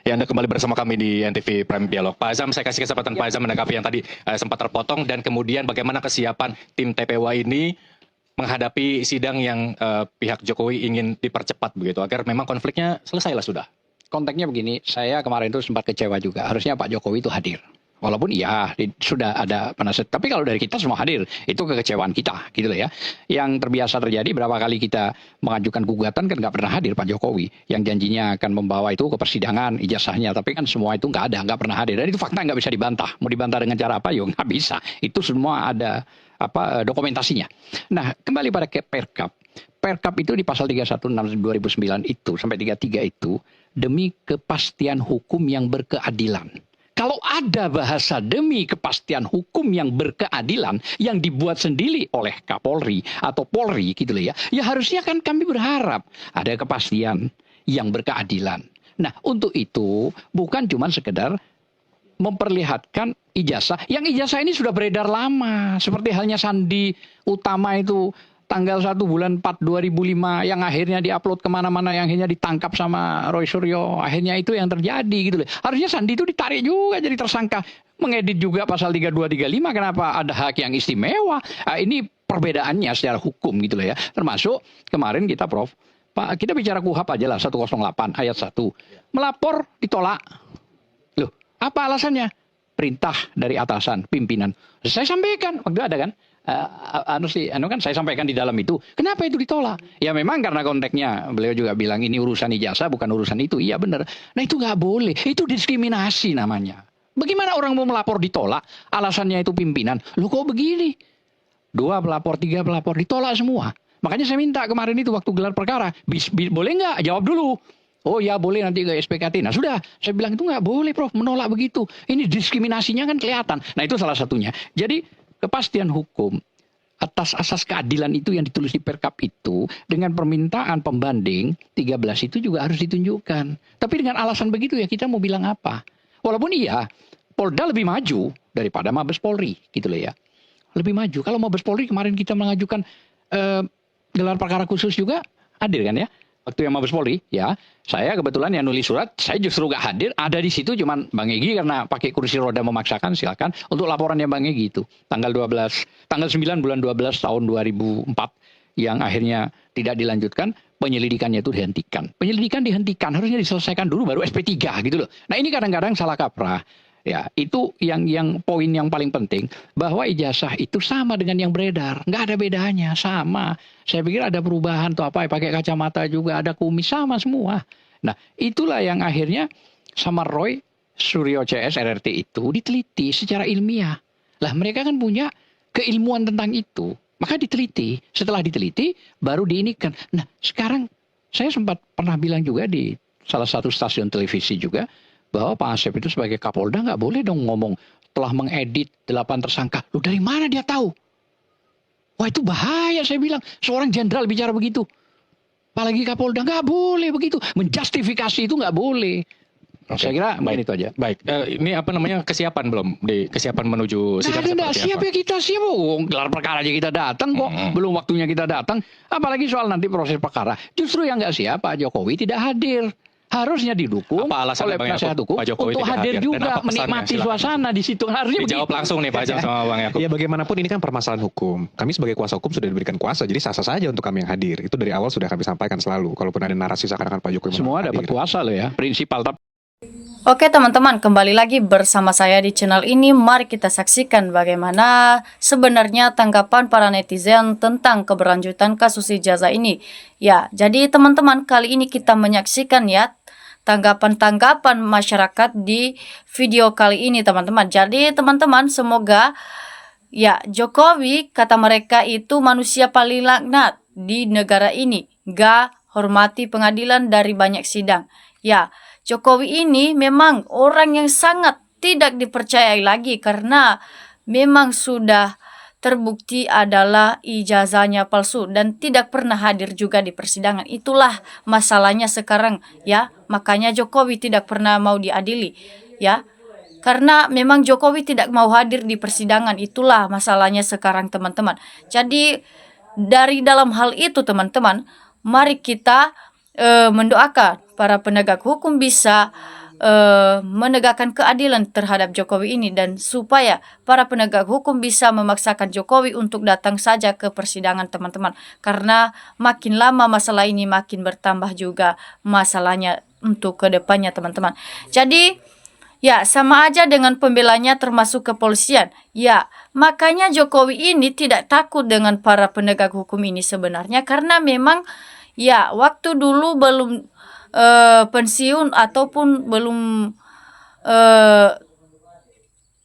Ya, Anda kembali bersama kami di NTV Prime Dialog. Pak Azam, saya kasih kesempatan Pak Azam menanggapi yang tadi sempat terpotong, dan kemudian bagaimana kesiapan tim TPWA ini menghadapi sidang yang pihak Jokowi ingin dipercepat begitu, agar memang konfliknya selesailah sudah. Konteksnya begini, saya kemarin itu sempat kecewa juga. Harusnya Pak Jokowi itu hadir. Walaupun iya sudah ada penasihat, tapi kalau dari kita semua hadir, itu kekecewaan kita, gitu loh ya. Yang terbiasa terjadi berapa kali kita mengajukan gugatan kan nggak pernah hadir Pak Jokowi. Yang janjinya akan membawa itu ke persidangan, ijazahnya, tapi kan semua itu nggak ada, nggak pernah hadir. Dan itu fakta nggak bisa dibantah. Mau dibantah dengan cara apa? Yo nggak bisa. Itu semua ada dokumentasinya. Nah, kembali pada Perkap. Perkap itu di pasal 316 2009 itu sampai 33 itu demi kepastian hukum yang berkeadilan. Kalau ada bahasa demi kepastian hukum yang berkeadilan yang dibuat sendiri oleh Kapolri atau Polri gitu loh ya. Ya harusnya kan kami berharap ada kepastian yang berkeadilan. Nah, untuk itu bukan cuma sekedar memperlihatkan ijazah. Yang ijazah ini sudah beredar lama. Seperti halnya Sandi Utama itu tanggal 1 bulan 4 2005 yang akhirnya diupload kemana-mana, yang akhirnya ditangkap sama Roy Suryo. Akhirnya itu yang terjadi gitu loh. Harusnya Sandi itu ditarik juga jadi tersangka. Mengedit juga pasal 3235, kenapa ada hak yang istimewa? Nah, ini perbedaannya secara hukum gitu loh ya. Termasuk kemarin kita Prof, Pak, kita bicara KUHP aja lah 108 ayat 1. Melapor ditolak. Loh, apa alasannya? Perintah dari atasan, pimpinan. Saya sampaikan, waktu ada kan? Kan saya sampaikan di dalam itu. Kenapa itu ditolak? Ya memang karena konteksnya beliau juga bilang ini urusan ijazah bukan urusan itu. Iya benar. Nah itu nggak boleh. Itu diskriminasi namanya. Bagaimana orang mau melapor ditolak? Alasannya itu pimpinan. Lu kok begini? 2 pelapor, 3 pelapor ditolak semua. Makanya saya minta kemarin itu waktu gelar perkara. Boleh nggak? Jawab dulu. Oh ya boleh nanti ke SPKT. Nah sudah, saya bilang itu nggak boleh Prof, menolak begitu. Ini diskriminasinya kan kelihatan. Nah itu salah satunya. Jadi kepastian hukum atas asas keadilan itu yang ditulis di Perkap itu dengan permintaan pembanding 13 itu juga harus ditunjukkan. Tapi dengan alasan begitu ya kita mau bilang apa? Walaupun iya Polda lebih maju daripada Mabes Polri gitu loh ya. Lebih maju. Kalau Mabes Polri kemarin kita mengajukan gelar perkara khusus juga hadir kan ya? Waktu yang Mabes Polri, ya, saya kebetulan yang nulis surat, saya justru gak hadir, ada di situ cuman Bang Egy karena pakai kursi roda memaksakan, silakan untuk laporannya Bang Egy itu, tanggal 9 bulan 12 tahun 2004 yang akhirnya tidak dilanjutkan, penyelidikannya itu dihentikan. Penyelidikan dihentikan, harusnya diselesaikan dulu baru SP3 gitu loh. Nah ini kadang-kadang salah kaprah. Ya, itu yang poin yang paling penting, bahwa ijazah itu sama dengan yang beredar, nggak ada bedanya, sama. Saya pikir ada perubahan atau apa, pakai kacamata juga, ada kumis, sama semua. Nah, itulah yang akhirnya sama Roy Suryo CS RRT itu diteliti secara ilmiah. Lah mereka kan punya keilmuan tentang itu, maka diteliti. Setelah diteliti, baru diinikan. Nah, sekarang saya sempat pernah bilang juga di salah satu stasiun televisi juga, bahwa Pak Asep itu sebagai Kapolda nggak boleh dong ngomong telah mengedit 8 tersangka. Loh dari mana dia tahu? Wah itu bahaya saya bilang. Seorang jenderal bicara begitu. Apalagi Kapolda nggak boleh begitu. Menjustifikasi itu nggak boleh. Okay. Saya kira baik itu aja. Baik, ini apa namanya kesiapan belum? Kesiapan menuju sidang seperti apa? Siap ya kita siap. Oh, gelar perkara aja kita datang kok. Belum waktunya kita datang. Apalagi soal nanti proses perkara. Justru yang nggak siap Pak Jokowi tidak hadir. Harusnya didukung oleh penasihat hukum untuk hadir juga menikmati suasana di situ. Harusnya dijawab langsung nih Pak Azam sama Bang Yakub. Ya bagaimanapun ini kan permasalahan hukum. Kami sebagai kuasa hukum sudah diberikan kuasa, jadi sah-sah saja untuk kami yang hadir. Itu dari awal sudah kami sampaikan selalu. Kalaupun ada narasi seakan-akan Pak Jokowi semua dapat kuasa loh ya, prinsipal. Oke teman-teman, kembali lagi bersama saya di channel ini. Mari kita saksikan bagaimana sebenarnya tanggapan para netizen tentang keberlanjutan kasus ijazah ini. Ya, jadi teman-teman kali ini kita menyaksikan ya tanggapan-tanggapan masyarakat di video kali ini teman-teman. Jadi teman-teman semoga ya Jokowi kata mereka itu manusia paling laknat di negara ini. Gak hormati pengadilan dari banyak sidang. Ya, Jokowi ini memang orang yang sangat tidak dipercayai lagi karena memang sudah terbukti adalah ijazahnya palsu dan tidak pernah hadir juga di persidangan. Itulah masalahnya sekarang ya. Makanya Jokowi tidak pernah mau diadili ya. Karena memang Jokowi tidak mau hadir di persidangan. Itulah masalahnya sekarang teman-teman. Jadi dari dalam hal itu teman-teman, mari kita mendoakan para penegak hukum bisa menegakkan keadilan terhadap Jokowi ini, dan supaya para penegak hukum bisa memaksakan Jokowi untuk datang saja ke persidangan, teman-teman, karena makin lama masalah ini makin bertambah juga masalahnya untuk kedepannya, teman-teman. Jadi ya, sama aja dengan pembelanya termasuk kepolisian. Ya, makanya Jokowi ini tidak takut dengan para penegak hukum ini sebenarnya, karena memang ya waktu dulu belum pensiun ataupun belum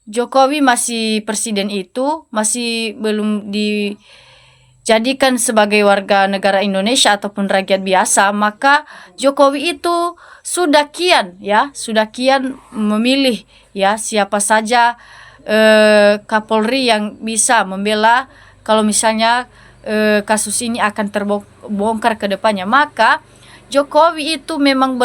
Jokowi masih presiden itu, masih belum dijadikan sebagai warga negara Indonesia ataupun rakyat biasa, maka Jokowi itu sudah kian memilih ya siapa saja Kapolri yang bisa membela kalau misalnya kasus ini akan terbongkar ke depannya. Maka Jokowi itu memang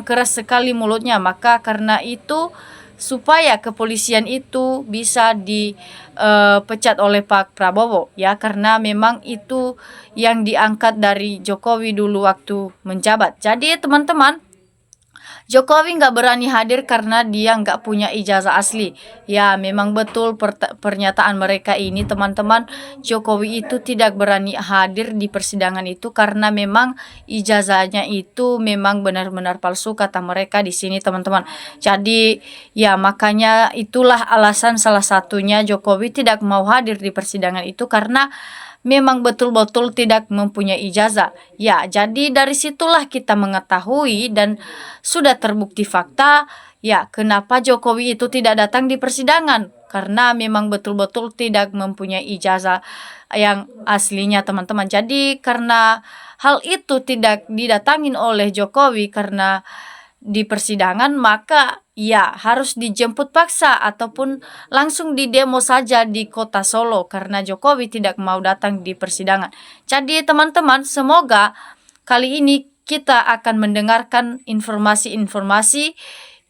keras sekali mulutnya. Maka karena itu, supaya kepolisian itu bisa dipecat oleh Pak Prabowo ya, karena memang itu yang diangkat dari Jokowi dulu waktu menjabat. Jadi teman-teman, Jokowi nggak berani hadir karena dia nggak punya ijazah asli. Ya, memang betul pernyataan mereka ini, teman-teman. Jokowi itu tidak berani hadir di persidangan itu karena memang ijazahnya itu memang benar-benar palsu, kata mereka di sini, teman-teman. Jadi, ya makanya itulah alasan salah satunya Jokowi tidak mau hadir di persidangan itu, karena memang betul-betul tidak mempunyai ijazah. Ya, jadi dari situlah kita mengetahui dan sudah terbukti fakta ya kenapa Jokowi itu tidak datang di persidangan, karena memang betul-betul tidak mempunyai ijazah yang aslinya, teman-teman. Jadi karena hal itu tidak didatangin oleh Jokowi karena di persidangan, maka ya harus dijemput paksa ataupun langsung didemo saja di kota Solo karena Jokowi tidak mau datang di persidangan. Jadi teman-teman, semoga kali ini kita akan mendengarkan informasi-informasi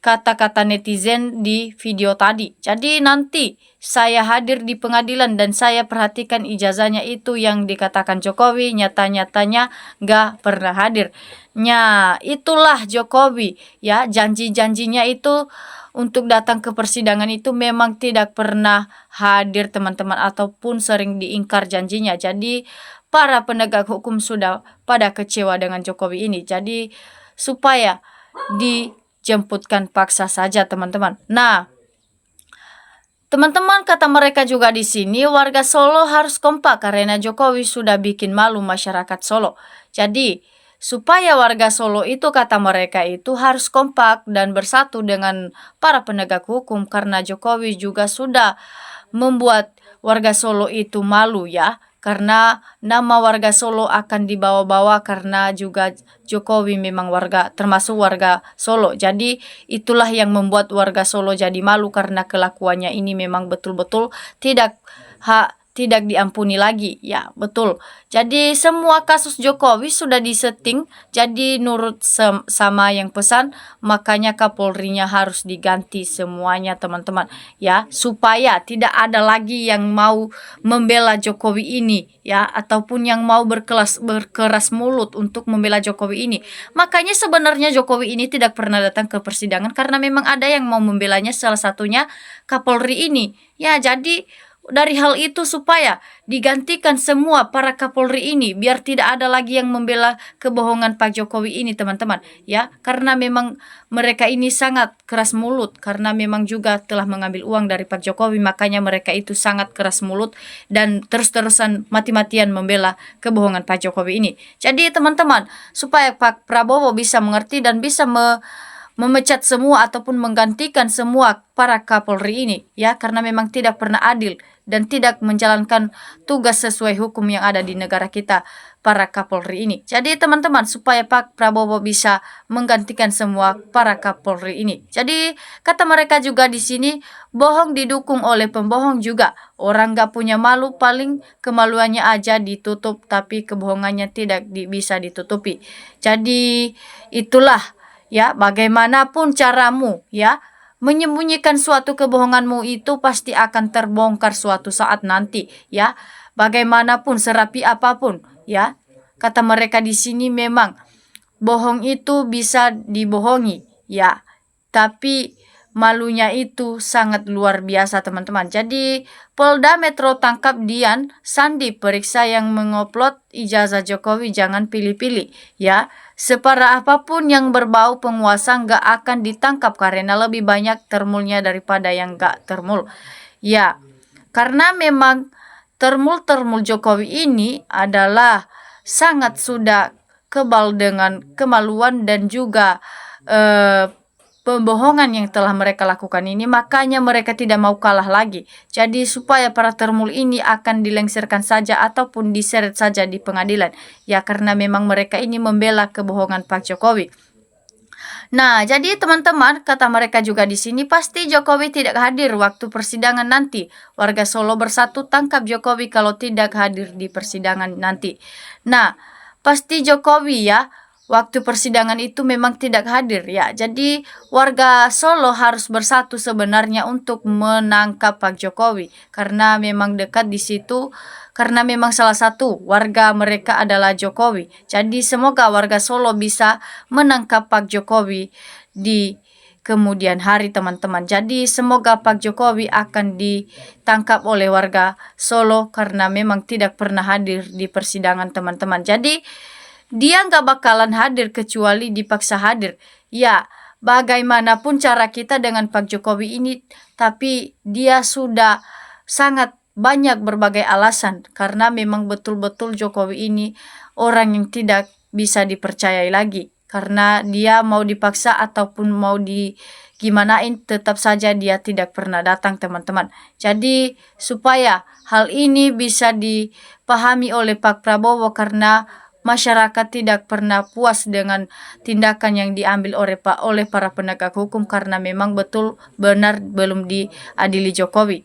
kata-kata netizen di video tadi. Jadi nanti saya hadir di pengadilan dan saya perhatikan ijazahnya itu yang dikatakan Jokowi nyata-nyatanya nggak pernah hadir. Nya, itulah Jokowi ya, janji-janjinya itu untuk datang ke persidangan itu memang tidak pernah hadir, teman-teman, ataupun sering diingkar janjinya. Jadi para penegak hukum sudah pada kecewa dengan Jokowi ini. Jadi supaya dijemputkan paksa saja, teman-teman. Nah, teman-teman, kata mereka juga di sini, warga Solo harus kompak karena Jokowi sudah bikin malu masyarakat Solo. Jadi supaya warga Solo itu, kata mereka itu, harus kompak dan bersatu dengan para penegak hukum karena Jokowi juga sudah membuat warga Solo itu malu ya, karena nama warga Solo akan dibawa-bawa karena juga Jokowi memang termasuk warga Solo. Jadi itulah yang membuat warga Solo jadi malu karena kelakuannya ini memang betul-betul tidak diampuni lagi. Ya, betul. Jadi semua kasus Jokowi sudah disetting, jadi nurut sama yang pesan, makanya Kapolrinya harus diganti semuanya, teman-teman. Ya, supaya tidak ada lagi yang mau membela Jokowi ini ya, ataupun yang mau berkeras mulut untuk membela Jokowi ini. Makanya sebenarnya Jokowi ini tidak pernah datang ke persidangan karena memang ada yang mau membelanya, salah satunya Kapolri ini. Ya, jadi dari hal itu supaya digantikan semua para Kapolri ini biar tidak ada lagi yang membela kebohongan Pak Jokowi ini, teman-teman ya, karena memang mereka ini sangat keras mulut karena memang juga telah mengambil uang dari Pak Jokowi, makanya mereka itu sangat keras mulut dan terus-terusan mati-matian membela kebohongan Pak Jokowi ini. Jadi teman-teman, supaya Pak Prabowo bisa mengerti dan bisa memecat semua ataupun menggantikan semua para Kapolri ini ya, karena memang tidak pernah adil dan tidak menjalankan tugas sesuai hukum yang ada di negara kita para Kapolri ini. Jadi teman-teman, supaya Pak Prabowo bisa menggantikan semua para Kapolri ini. Jadi kata mereka juga di sini, bohong didukung oleh pembohong juga. Orang gak punya malu, paling kemaluannya aja ditutup tapi kebohongannya tidak bisa ditutupi. Jadi itulah ya, bagaimanapun caramu ya, menyembunyikan suatu kebohonganmu itu pasti akan terbongkar suatu saat nanti ya. Bagaimanapun, serapi apapun ya. Kata mereka di sini, memang bohong itu bisa dibohongi Ya, tapi malunya itu sangat luar biasa teman-teman. Jadi Polda Metro tangkap Dian Sandi periksa yang mengupload ijazah Jokowi, jangan pilih-pilih ya. Separah apapun yang berbau penguasa nggak akan ditangkap karena lebih banyak termulnya daripada yang nggak termul. Ya, karena memang termul Jokowi ini adalah sangat sudah kebal dengan kemaluan dan juga pembohongan yang telah mereka lakukan ini, makanya mereka tidak mau kalah lagi. Jadi supaya para termul ini akan dilengsarkan saja ataupun diseret saja di pengadilan. Ya karena memang mereka ini membela kebohongan Pak Jokowi. Nah, jadi teman-teman, kata mereka juga di sini pasti Jokowi tidak hadir waktu persidangan nanti. Warga Solo bersatu tangkap Jokowi kalau tidak hadir di persidangan nanti. Nah, pasti Jokowi ya waktu persidangan itu memang tidak hadir ya. Jadi warga Solo harus bersatu sebenarnya untuk menangkap Pak Jokowi karena memang dekat di situ, karena memang salah satu warga mereka adalah Jokowi. Jadi semoga warga Solo bisa menangkap Pak Jokowi di kemudian hari teman-teman. Jadi semoga Pak Jokowi akan ditangkap oleh warga Solo karena memang tidak pernah hadir di persidangan teman-teman. Jadi dia nggak bakalan hadir kecuali dipaksa hadir. Ya, bagaimanapun cara kita dengan Pak Jokowi ini, tapi dia sudah sangat banyak berbagai alasan karena memang betul-betul Jokowi ini orang yang tidak bisa dipercayai lagi. Karena dia mau dipaksa ataupun mau gimanain tetap saja dia tidak pernah datang teman-teman. Jadi supaya hal ini bisa dipahami oleh Pak Prabowo karena masyarakat tidak pernah puas dengan tindakan yang diambil oleh para penegak hukum karena memang betul benar belum diadili Jokowi.